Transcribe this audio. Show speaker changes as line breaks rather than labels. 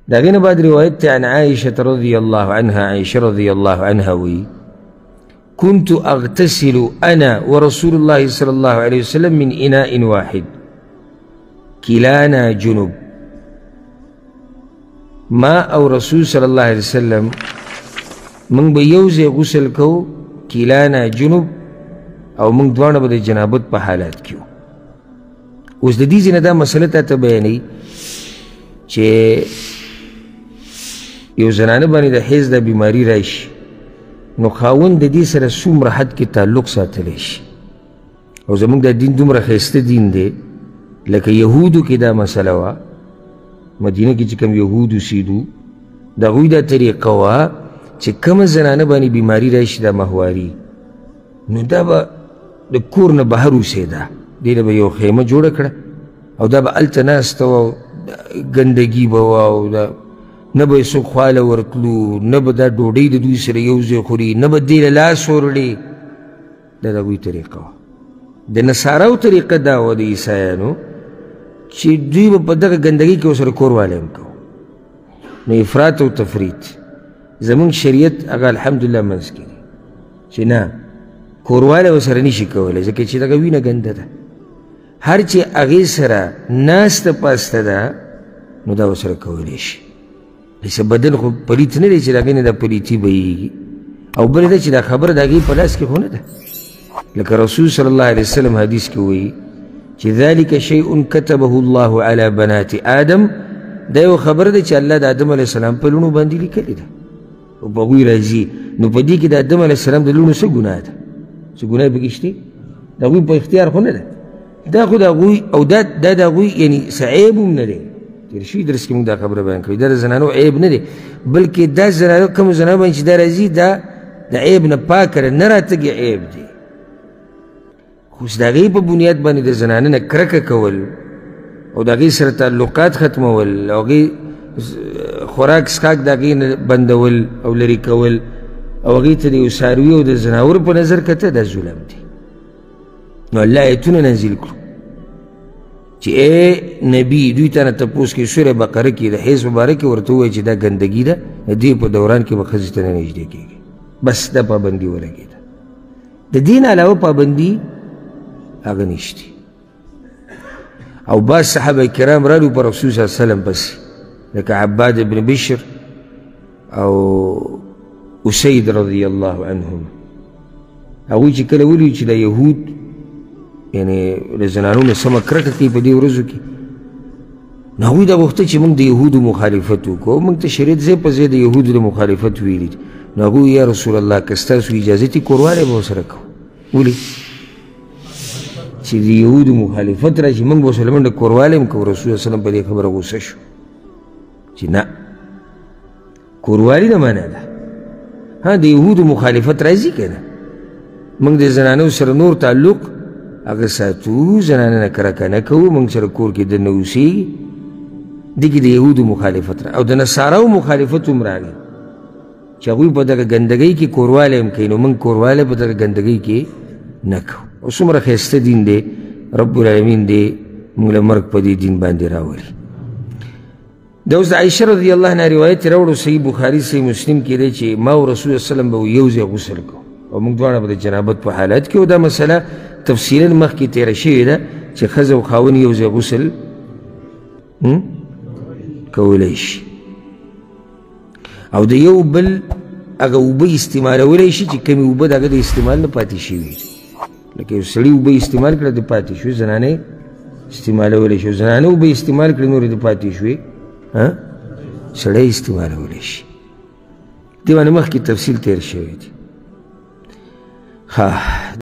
داغين بعد رواية عن عائشة رضي الله عنها، عائشة رضي الله عنها وي كنت أغتسل أنا ورسول الله صلى الله عليه وسلم من إناء واحد كلانا جنب. ما أو رسول صلى الله عليه وسلم من بيوزي غسل كو كلانا جنب او من دوانا بده جنابت په حالات کیو. اوس د دې ځینه دا مسله ته بیانوي چې یو زنانه باندې د حیض د بیماري راشي نو خاوند د دې سره څومره حد کې تعلق ساتلی شي. او زموږ د دین دومره ښایسته دین دی لکه یهودو کې دا مسله وه، مدینه کې چې کوم یهود اوسېدو د هغوی دا طریقه وه چې کومه زنانه باندې بیماري راشي دا مهواري نو دا به د کور نه بهر اوسېده، دې نه به یو خیمه جوړه کړه او دا به هلته ناسته وه، ګندګي به وه او نه به یې څوک خواله ورتلو، نه به دا ډوډۍ د دوی سره یو ځای خوري، نه به دې له لاس وروړي. دا د هغوی طریقه وه. د نصاراو طریقه دا وه د عیسایانو چې دوی به په دغه ګندګۍ کې ورسره کوروالی هم کوو. نو افراط او تفریط زمونږ شریعت هغه الحمدلله منځ کې دی چې نه کوروالی ورسره نشي کولی، ځکه چې دغه وینه ګنده ده. هر چې هغې سره ناسته پاسته ده نو دا ورسره کولی شي. هسې بدن خو پلیت نه دی چې د هغې نه دا پلیتي بهیږي. او بله ده چې دا خبره د هغې په لاس کې خو نه ده. لکه رسول صلی الله علیه وسلم حدیث کې وایي چې ذلک شیء کتبه الله علی بنات آدم، دا یو خبره ده چې الله د آدم علیه السلام په لوڼو باندې لیکلې ده او په هغوی راځي. نو په دې کې د آدم علیه السلام د لوڼو څه ګناه ده؟ څه ګناه پکې شته؟ د هغوی په اختیار خو نه ده، دا خو د هغوی او دا د هغوی یعنی څه عیب هم نه دی. تېر شوي درس کې موږ دا خبره بیان کړې، دا د زنانو عیب نه دی، بلکې دا زنانو کومو زنانو باندې چې دا راځي دا د عیب نه پاکه ده، نه راتګې عیب دی. خو د هغې په بنیاد باندې د زنانه نه کرکه کول او د هغې سره تعلقات ختمول او هغې خوراک څښاک د هغې نه بندول او لرې کول او هغې ته د یو څاروي او د زناور په نظر کته دا ظلم دی. نو الله ایتونه نازل کړو چې ای نبي دوی ته نه تپوس کې سوره بقره کې د حیض په باره کې ورته ووایي چې دا ګندګي ده، د دې په دوران کې به ښځې ته نه نږدې کېږي. بس دا پابندي ولګېده. د دې نه علاوه پابندي هغه نشته. او بعض صحابه کرام رالو په رسول صلی الله علیه وسلم پسې لکه عباد بن بشر او اسید رضی الله عنهم. هغوی چې کله ولیدو چې د یهود یعنې د زنانو نه سمه کرکه کوي په دې ورځو کې، نو هغوی دا غوښته چې موږ د یهودو مخالفت وکړو. موږ ته شریعت ځای په ځای د یهودو د مخالفت ویلي دي. نو هغوی یا رسول الله که ستاسو اجازت وي کوروالی به ورسره کوو. ولې چې د یهودو مخالفت راشي موږ به ورسره منډه کوروالی هم کوو. رسول الله وسلم په دې خبره غوسه شو چې نه، کوروالي نه معنا ده. ها د یهودو مخالفت راځي که نه، موږ د زنانو سره نور تعلق هغه ساتو، زنانه نه کرکه نه کوو، موږ سره کور کې دننه اوسېږي. دې کې د یهودو مخالفت او د نصاراو مخالفت هم راغی چې هغوی په دغه ګندګۍ کې کوروالی هم کوي. نو موږ کوروالی په دغه ګندګۍ کې نه کوو. او څومره ښایسته دین دی رب العالمین دی موږ له مرګ په دې دین باندې راولي. دا اوس د عایشه رضی الله عنها روایت یې راوړو، صحیح بخاري صحیح مسلم کې دی چې ما او رسول الله وسلم به یو ځای غسل کوو او موږ دواړه به د جنابت په حالت کې. او دا مسله تفصیلا مخکې تېره شوې ده چې ښځه او خاوند یو ځای غسل کولی شي او د یو بل هغه اوبه استعمالولی شي چې کومې اوبه د هغه د استعمال نه پاتې شوي دي. لکه یو سړي اوبه استعمال کړه د پاتې شوې، زنانې استعمالولی شي، زنانه اوبه استعمال کړه نورې د پاتې شوې سړی استعمالولی شي. دې باندې مخکې تفصیل تېر شوی دی.